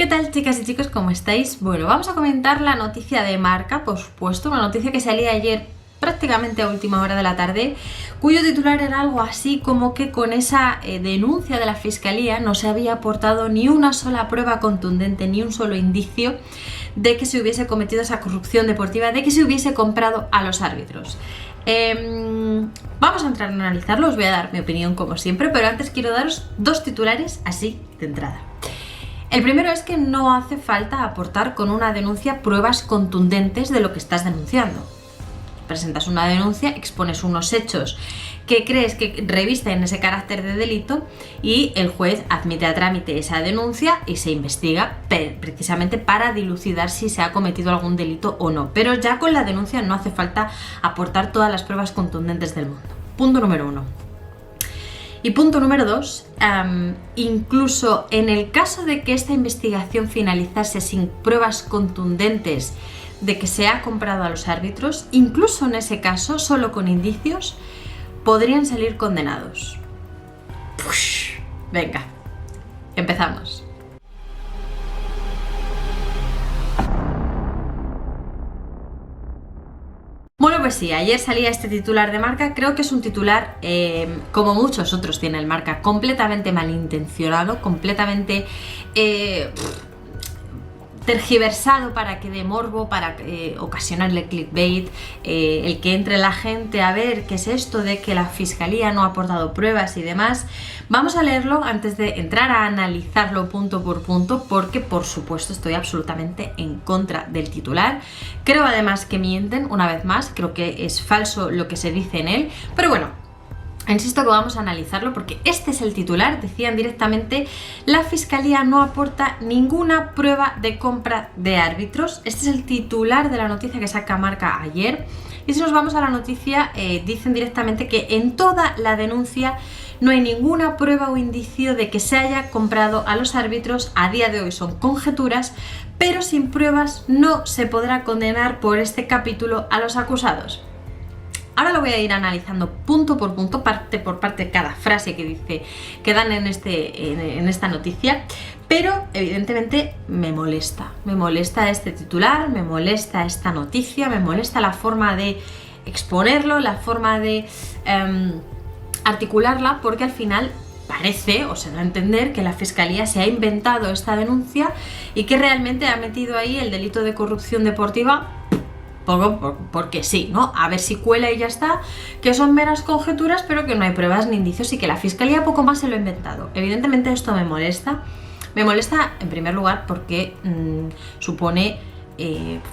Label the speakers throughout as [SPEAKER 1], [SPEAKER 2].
[SPEAKER 1] ¿Qué tal, chicas y chicos? ¿Cómo estáis? Bueno, vamos a comentar la noticia de Marca, por supuesto, una noticia que salía ayer prácticamente a última hora de la tarde, cuyo titular era algo así como que con esa denuncia de la Fiscalía no se había aportado ni una sola prueba contundente, ni un solo indicio de que se hubiese cometido esa corrupción deportiva, de que se hubiese comprado a los árbitros. Vamos a entrar a analizarlo, os voy a dar mi opinión como siempre, pero antes quiero daros dos titulares así de entrada. El primero es que no hace falta aportar con una denuncia pruebas contundentes de lo que estás denunciando. Presentas una denuncia, expones unos hechos que crees que revisten ese carácter de delito y el juez admite a trámite esa denuncia y se investiga precisamente para dilucidar si se ha cometido algún delito o no. Pero ya con la denuncia no hace falta aportar todas las pruebas contundentes del mundo. Punto número 1. Y punto número 2, incluso en el caso de que esta investigación finalizase sin pruebas contundentes de que se ha comprado a los árbitros, incluso en ese caso, solo con indicios, podrían salir condenados. Venga, empezamos. Bueno, pues sí, ayer salía este titular de Marca, creo que es un titular, como muchos otros tiene el Marca, completamente malintencionado, completamente tergiversado para que dé morbo, para ocasionarle clickbait, el que entre la gente a ver qué es esto de que la Fiscalía no ha aportado pruebas y demás. Vamos a leerlo antes de entrar a analizarlo punto por punto, porque por supuesto estoy absolutamente en contra del titular. Creo además que mienten una vez más, creo que es falso lo que se dice en él, pero bueno, insisto que vamos a analizarlo porque este es el titular. Decían directamente: la Fiscalía no aporta ninguna prueba de compra de árbitros. Este es el titular de la noticia que saca Marca ayer. Y si nos vamos a la noticia, dicen directamente que en toda la denuncia no hay ninguna prueba o indicio de que se haya comprado a los árbitros. A día de hoy son conjeturas, pero sin pruebas no se podrá condenar por este capítulo a los acusados. Ahora lo voy a ir analizando punto por punto, parte por parte, cada frase que dice, que dan en esta noticia, pero evidentemente me molesta este titular, me molesta esta noticia, me molesta la forma de exponerlo, la forma de articularla, porque al final parece, o se da a entender, que la Fiscalía se ha inventado esta denuncia y que realmente ha metido ahí el delito de corrupción deportiva porque sí, ¿no? A ver si cuela y ya está, que son meras conjeturas, pero que no hay pruebas ni indicios y que la Fiscalía poco más se lo ha inventado. Evidentemente esto me molesta en primer lugar porque supone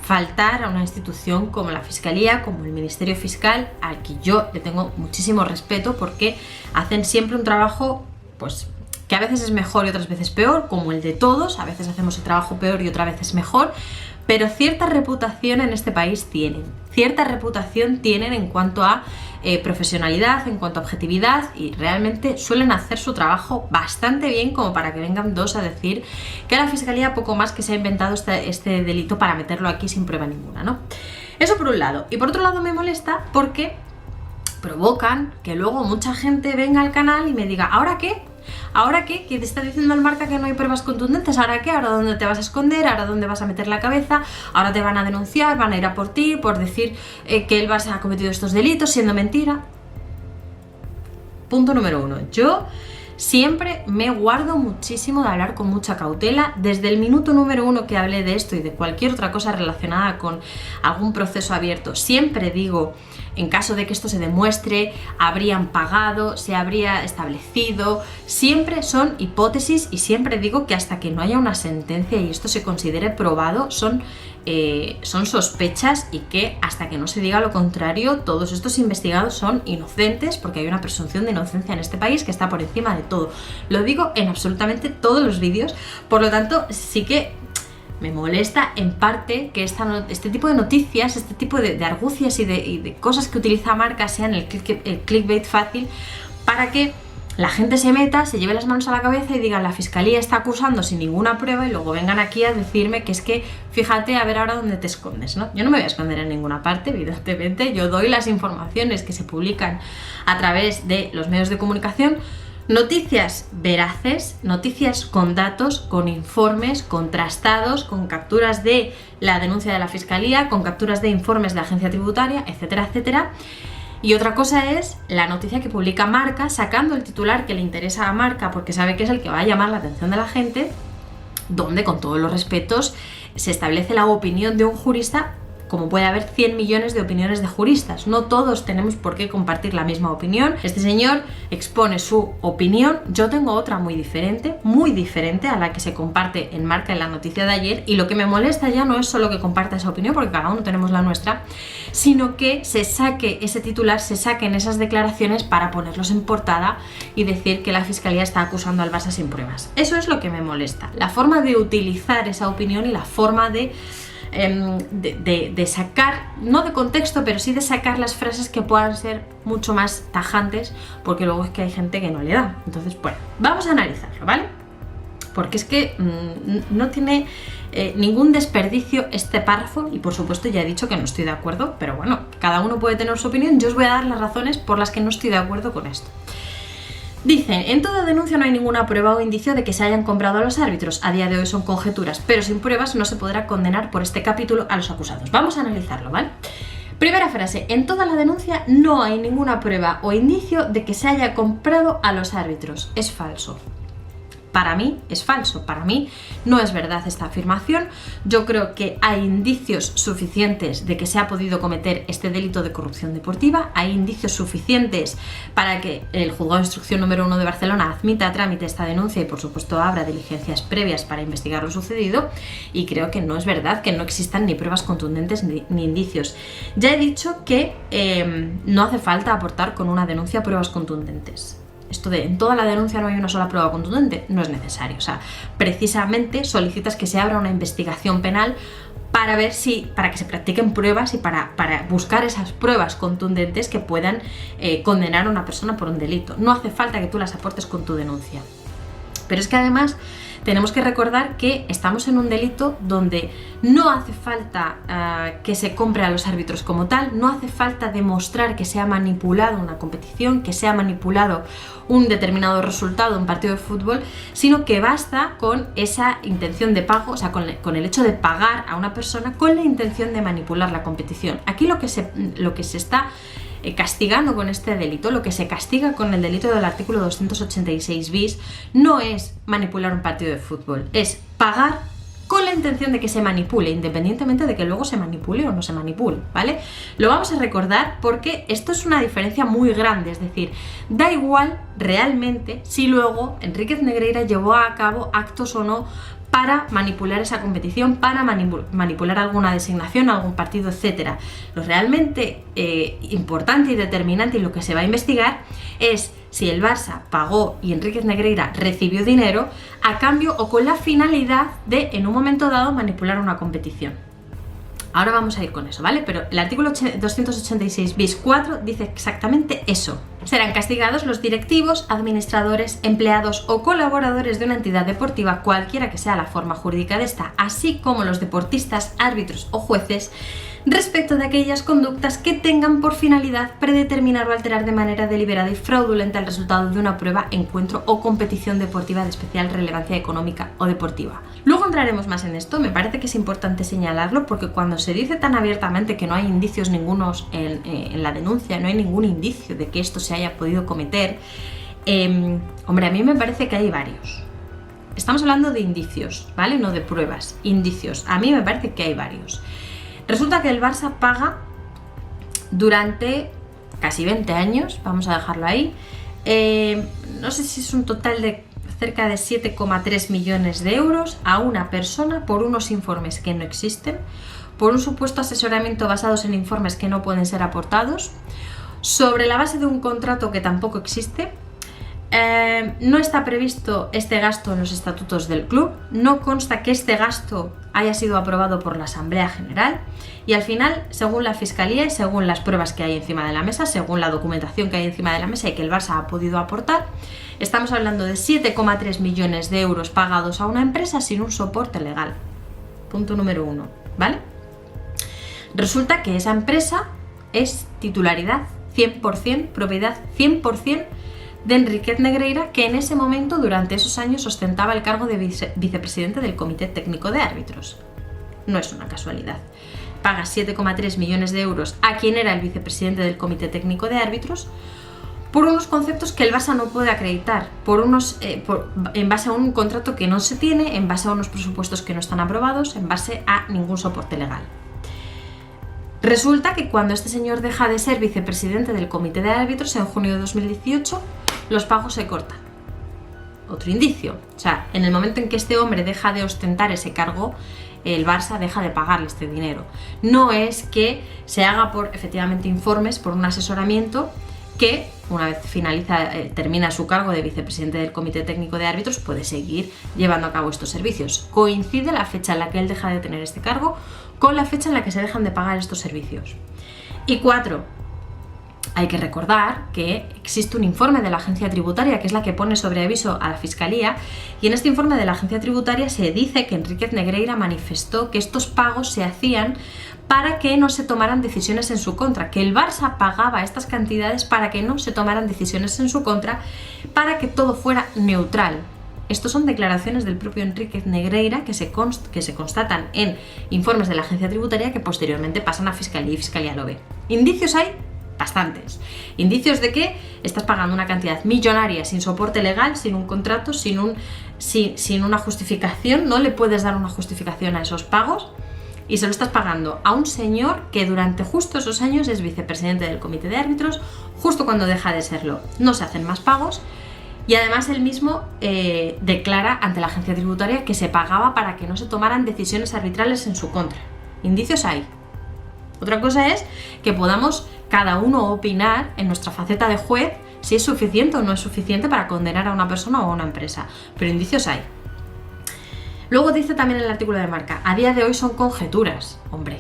[SPEAKER 1] faltar a una institución como la Fiscalía, como el Ministerio Fiscal, al que yo le tengo muchísimo respeto, porque hacen siempre un trabajo, pues, que a veces es mejor y otras veces peor, como el de todos. A veces hacemos el trabajo peor y otra vez es mejor, pero cierta reputación en este país tienen, en cuanto a profesionalidad, en cuanto a objetividad, y realmente suelen hacer su trabajo bastante bien como para que vengan dos a decir que la Fiscalía poco más que se ha inventado este delito para meterlo aquí sin prueba ninguna, ¿no? Eso por un lado. Y por otro lado me molesta porque provocan que luego mucha gente venga al canal y me diga: ¿ahora qué? ¿Ahora qué? ¿Que te está diciendo el Marca que no hay pruebas contundentes? ¿Ahora qué? ¿Ahora dónde te vas a esconder? ¿Ahora dónde vas a meter la cabeza? ¿Ahora te van a denunciar? ¿Van a ir a por ti por decir que él ha cometido estos delitos siendo mentira? Punto número 1. Yo siempre me guardo muchísimo de hablar con mucha cautela. Desde el minuto número 1 que hablé de esto y de cualquier otra cosa relacionada con algún proceso abierto, siempre digo: en caso de que esto se demuestre, habrían pagado, se habría establecido. Siempre son hipótesis y siempre digo que hasta que no haya una sentencia y esto se considere probado, son sospechas, y que hasta que no se diga lo contrario, todos estos investigados son inocentes, porque hay una presunción de inocencia en este país que está por encima de todo. Lo digo en absolutamente todos los vídeos. Por lo tanto, sí que me molesta en parte que este tipo de noticias, este tipo de argucias y de cosas que utiliza Marca sean el clickbait fácil, para que la gente se meta, se lleve las manos a la cabeza y diga: la Fiscalía está acusando sin ninguna prueba, y luego vengan aquí a decirme que es que, fíjate, a ver ahora dónde te escondes, ¿no? Yo no me voy a esconder en ninguna parte, evidentemente. Yo doy las informaciones que se publican a través de los medios de comunicación, Noticias veraces, noticias con datos, con informes contrastados, con capturas de la denuncia de la Fiscalía, con capturas de informes de la Agencia Tributaria, etcétera, etcétera. Y otra cosa es la noticia que publica Marca, sacando el titular que le interesa a Marca porque sabe que es el que va a llamar la atención de la gente, donde, con todos los respetos, se establece la opinión de un jurista, como puede haber 100 millones de opiniones de juristas. No todos tenemos por qué compartir la misma opinión. Este señor expone su opinión, yo tengo otra muy diferente a la que se comparte en Marca en la noticia de ayer, y lo que me molesta ya no es solo que comparta esa opinión, porque cada uno tenemos la nuestra, sino que se saque ese titular, se saquen esas declaraciones para ponerlos en portada y decir que la Fiscalía está acusando al Barça sin pruebas. Eso es lo que me molesta, la forma de utilizar esa opinión y la forma de sacar, no de contexto, pero sí de sacar las frases que puedan ser mucho más tajantes, porque luego es que hay gente que no le da. Entonces, bueno, vamos a analizarlo, ¿vale? Porque es que no tiene ningún desperdicio este párrafo, y por supuesto ya he dicho que no estoy de acuerdo, pero bueno, cada uno puede tener su opinión. Yo os voy a dar las razones por las que no estoy de acuerdo con esto. Dicen, en toda denuncia no hay ninguna prueba o indicio de que se hayan comprado a los árbitros. A día de hoy son conjeturas, pero sin pruebas no se podrá condenar por este capítulo a los acusados. Vamos a analizarlo, ¿vale? Primera frase, en toda la denuncia no hay ninguna prueba o indicio de que se haya comprado a los árbitros. Es falso. Para mí es falso, para mí no es verdad esta afirmación. Yo creo que hay indicios suficientes de que se ha podido cometer este delito de corrupción deportiva, hay indicios suficientes para que el Juzgado de Instrucción número 1 de Barcelona admita a trámite esta denuncia y por supuesto abra diligencias previas para investigar lo sucedido, y creo que no es verdad que no existan ni pruebas contundentes ni indicios. Ya he dicho que no hace falta aportar con una denuncia pruebas contundentes. Esto de en toda la denuncia no hay una sola prueba contundente no es necesario. O sea, precisamente solicitas que se abra una investigación penal para ver para que se practiquen pruebas y para buscar esas pruebas contundentes que puedan condenar a una persona por un delito. No hace falta que tú las aportes con tu denuncia. Pero es que además tenemos que recordar que estamos en un delito donde no hace falta que se compre a los árbitros como tal, no hace falta demostrar que se ha manipulado una competición, que se ha manipulado un determinado resultado en un partido de fútbol, sino que basta con esa intención de pago, o sea, con el hecho de pagar a una persona con la intención de manipular la competición. Aquí lo que se está castigando con este delito, lo que se castiga con el delito del artículo 286 bis, no es manipular un partido de fútbol, es pagar con la intención de que se manipule, independientemente de que luego se manipule o no se manipule, ¿vale? Lo vamos a recordar porque esto es una diferencia muy grande, es decir, da igual realmente si luego Enríquez Negreira llevó a cabo actos o no para manipular esa competición, para manipular alguna designación, algún partido, etc. Lo realmente importante y determinante y lo que se va a investigar es si el Barça pagó y Enríquez Negreira recibió dinero a cambio o con la finalidad de, en un momento dado, manipular una competición. Ahora vamos a ir con eso, ¿vale? Pero el artículo 286 bis 4 dice exactamente eso. Serán castigados los directivos, administradores, empleados o colaboradores de una entidad deportiva, cualquiera que sea la forma jurídica de esta, así como los deportistas, árbitros o jueces, respecto de aquellas conductas que tengan por finalidad predeterminar o alterar de manera deliberada y fraudulenta el resultado de una prueba, encuentro o competición deportiva de especial relevancia económica o deportiva. Luego entraremos más en esto, me parece que es importante señalarlo porque cuando se dice tan abiertamente que no hay indicios ningunos en la denuncia, no hay ningún indicio de que esto se haya podido cometer, hombre, a mí me parece que hay varios. Estamos hablando de indicios, ¿vale? No de pruebas, indicios. A mí me parece que hay varios. Resulta que el Barça paga durante casi 20 años, vamos a dejarlo ahí, no sé si es un total de cerca de 7,3 millones de euros a una persona por unos informes que no existen, por un supuesto asesoramiento basados en informes que no pueden ser aportados, sobre la base de un contrato que tampoco existe. No está previsto este gasto en los estatutos del club, no consta que este gasto haya sido aprobado por la Asamblea General y al final, según la Fiscalía y según las pruebas que hay encima de la mesa, según la documentación que hay encima de la mesa y que el Barça ha podido aportar, estamos hablando de 7,3 millones de euros pagados a una empresa sin un soporte legal. Punto número 1, ¿vale? Resulta que esa empresa es titularidad 100%, propiedad 100% de Enríquez Negreira, que en ese momento, durante esos años, ostentaba el cargo de vicepresidente del Comité Técnico de Árbitros. No es una casualidad. Paga 7,3 millones de euros a quien era el vicepresidente del Comité Técnico de Árbitros por unos conceptos que el Barça no puede acreditar, en base a un contrato que no se tiene, en base a unos presupuestos que no están aprobados, en base a ningún soporte legal. Resulta que cuando este señor deja de ser vicepresidente del Comité de Árbitros en junio de 2018, los pagos se cortan. Otro indicio. O sea, en el momento en que este hombre deja de ostentar ese cargo, el Barça deja de pagarle este dinero. No es que se haga por, efectivamente, informes, por un asesoramiento que, una vez termina su cargo de vicepresidente del Comité Técnico de Árbitros, puede seguir llevando a cabo estos servicios. Coincide la fecha en la que él deja de tener este cargo con la fecha en la que se dejan de pagar estos servicios. Y 4. Hay que recordar que existe un informe de la agencia tributaria, que es la que pone sobre aviso a la Fiscalía, y en este informe de la agencia tributaria se dice que Enríquez Negreira manifestó que estos pagos se hacían para que no se tomaran decisiones en su contra, que el Barça pagaba estas cantidades para que no se tomaran decisiones en su contra, para que todo fuera neutral. Estos son declaraciones del propio Enríquez Negreira que se constatan en informes de la agencia tributaria que posteriormente pasan a Fiscalía y Fiscalía lo ve. ¿Indicios hay? Bastantes. Indicios de que estás pagando una cantidad millonaria sin soporte legal, sin un contrato, sin una justificación, no le puedes dar una justificación a esos pagos y se lo estás pagando a un señor que durante justo esos años es vicepresidente del Comité de Árbitros, justo cuando deja de serlo no se hacen más pagos y además él mismo declara ante la agencia tributaria que se pagaba para que no se tomaran decisiones arbitrales en su contra. Indicios hay. Otra cosa es que podamos cada uno opinar en nuestra faceta de juez si es suficiente o no es suficiente para condenar a una persona o a una empresa, pero indicios hay. Luego dice también el artículo de Marca, a día de hoy son conjeturas, hombre.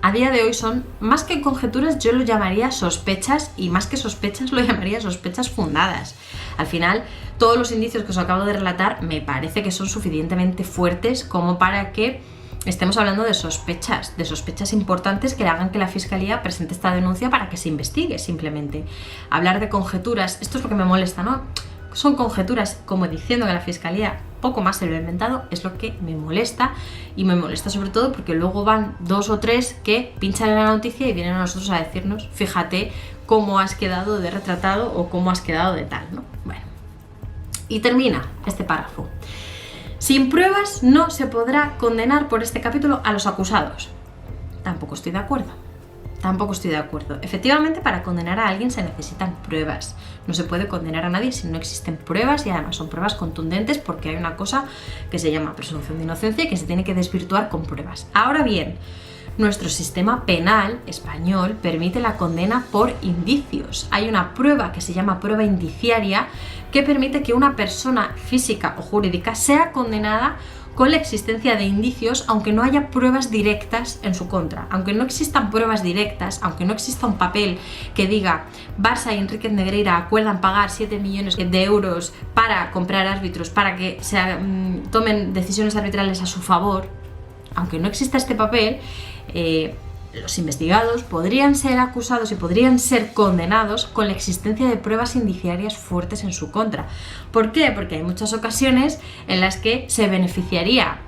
[SPEAKER 1] A día de hoy son, más que conjeturas, yo lo llamaría sospechas, y más que sospechas lo llamaría sospechas fundadas. Al final, todos los indicios que os acabo de relatar me parece que son suficientemente fuertes como para que estemos hablando de sospechas importantes que hagan que la Fiscalía presente esta denuncia para que se investigue simplemente. Hablar de conjeturas, esto es lo que me molesta, ¿no? Son conjeturas, como diciendo que la Fiscalía poco más se lo ha inventado, es lo que me molesta, y me molesta sobre todo porque luego van 2 o 3 que pinchan en la noticia y vienen a nosotros a decirnos, fíjate cómo has quedado de retratado o cómo has quedado de tal, ¿no? Bueno, y termina este párrafo. Sin pruebas no se podrá condenar por este capítulo a los acusados. Tampoco estoy de acuerdo. Efectivamente, para condenar a alguien se necesitan pruebas. No se puede condenar a nadie si no existen pruebas, y además son pruebas contundentes, porque hay una cosa que se llama presunción de inocencia y que se tiene que desvirtuar con pruebas. Ahora bien, nuestro sistema penal español permite la condena por indicios. Hay una prueba que se llama prueba indiciaria que permite que una persona física o jurídica sea condenada con la existencia de indicios, aunque no haya pruebas directas en su contra. Aunque no existan pruebas directas, aunque no exista un papel que diga Barça y Enríquez Negreira acuerdan pagar 7 millones de euros para comprar árbitros, para que se tomen decisiones arbitrales a su favor, aunque no exista este papel, los investigados podrían ser acusados y podrían ser condenados con la existencia de pruebas indiciarias fuertes en su contra. ¿Por qué? Porque hay muchas ocasiones en las que se beneficiaría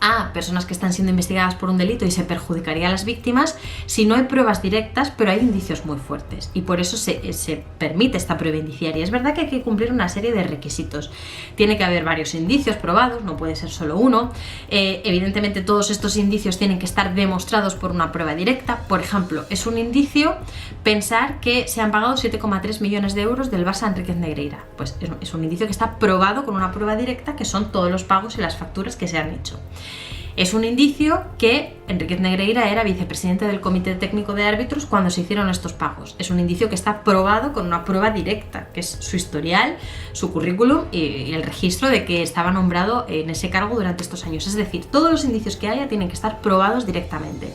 [SPEAKER 1] a personas que están siendo investigadas por un delito y se perjudicaría a las víctimas si no hay pruebas directas, pero hay indicios muy fuertes, y por eso se permite esta prueba indiciaria. Es verdad que hay que cumplir una serie de requisitos. Tiene que haber varios indicios probados, no puede ser solo uno. Evidentemente todos estos indicios tienen que estar demostrados por una prueba directa. Por ejemplo, es un indicio pensar que se han pagado 7,3 millones de euros del Barça a Enríquez Negreira. Pues es un indicio que está probado con una prueba directa, que son todos los pagos y las facturas que se han hecho. Es un indicio que Enríquez Negreira era vicepresidente del Comité Técnico de Árbitros cuando se hicieron estos pagos. Es un indicio que está probado con una prueba directa, que es su historial, su currículum y el registro de que estaba nombrado en ese cargo durante estos años. Es decir, todos los indicios que haya tienen que estar probados directamente.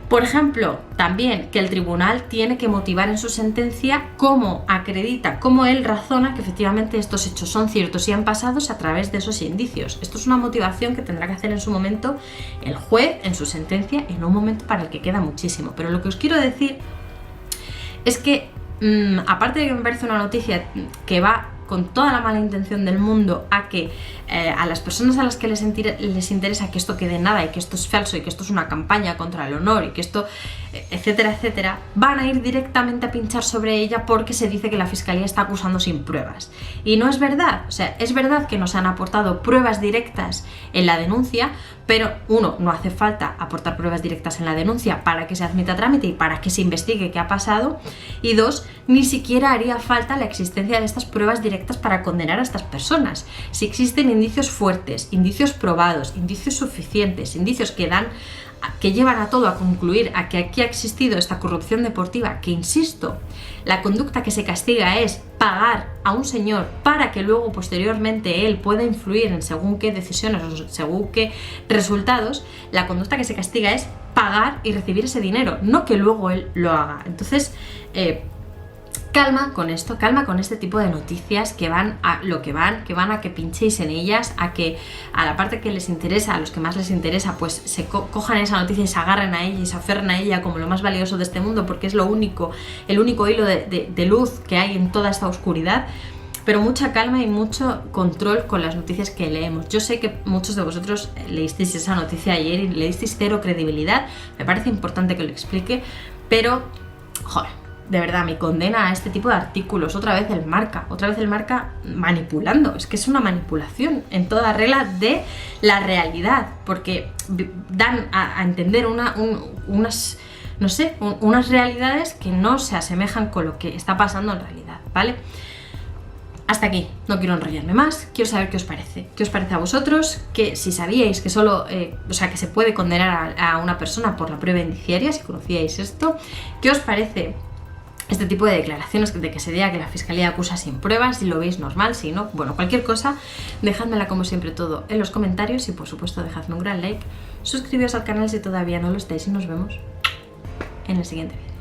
[SPEAKER 1] Por ejemplo, también que el tribunal tiene que motivar en su sentencia cómo acredita, cómo él razona que efectivamente estos hechos son ciertos y han pasado a través de esos indicios. Esto es una motivación que tendrá que hacer en su momento el juez en su sentencia, en un momento para el que queda muchísimo. Pero lo que os quiero decir es que aparte de que me parece una noticia que va con toda la mala intención del mundo a que a las personas a las que les interesa que esto quede en nada y que esto es falso y que esto es una campaña contra el honor y que esto, etcétera, etcétera, van a ir directamente a pinchar sobre ella porque se dice que la fiscalía está acusando sin pruebas. Y no es verdad, o sea, es verdad que nos han aportado pruebas directas en la denuncia, pero uno, no hace falta aportar pruebas directas en la denuncia para que se admita a trámite y para que se investigue qué ha pasado, y dos, ni siquiera haría falta la existencia de estas pruebas directas para condenar a estas personas. Si existen indicios fuertes, indicios probados, indicios suficientes, indicios que llevan a todo a concluir a que aquí ha existido esta corrupción deportiva, que insisto, la conducta que se castiga es pagar a un señor para que luego posteriormente él pueda influir en según qué decisiones o según qué resultados, la conducta que se castiga es pagar y recibir ese dinero, no que luego él lo haga. Entonces, calma con esto, calma con este tipo de noticias que van a lo que van a que pinchéis en ellas, a que a la parte que les interesa, a los que más les interesa, pues se cojan esa noticia y se agarren a ella y se aferren a ella como lo más valioso de este mundo, porque es el único hilo de luz que hay en toda esta oscuridad. Pero mucha calma y mucho control con las noticias que leemos. Yo sé que muchos de vosotros leísteis esa noticia ayer y le disteis cero credibilidad, me parece importante que lo explique, pero, joder, de verdad, mi condena a este tipo de artículos. Otra vez el Marca manipulando. Es que es una manipulación en toda regla de la realidad, porque dan a entender unas realidades que no se asemejan con lo que está pasando en realidad, ¿vale? Hasta aquí, no quiero enrollarme más, quiero saber qué os parece. ¿Qué os parece a vosotros? Que si sabíais que solo, que se puede condenar a una persona por la prueba indiciaria, si conocíais esto. ¿Qué os parece este tipo de declaraciones de que se diga que la fiscalía acusa sin pruebas? Si lo veis normal, si no, bueno, cualquier cosa, dejádmela como siempre todo en los comentarios y por supuesto dejadme un gran like, suscribíos al canal si todavía no lo estáis y nos vemos en el siguiente vídeo.